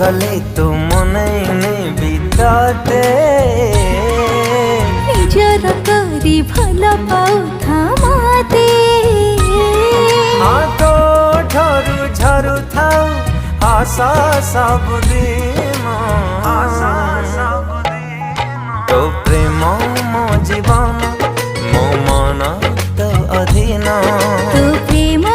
गले तू मनै बिताते निजर करी भल पाउथा मते हातो ठरु झरु थाउ आशा सबुदिन तो प्रेम मो जीवन मो मन तो अधीन तो प्रेम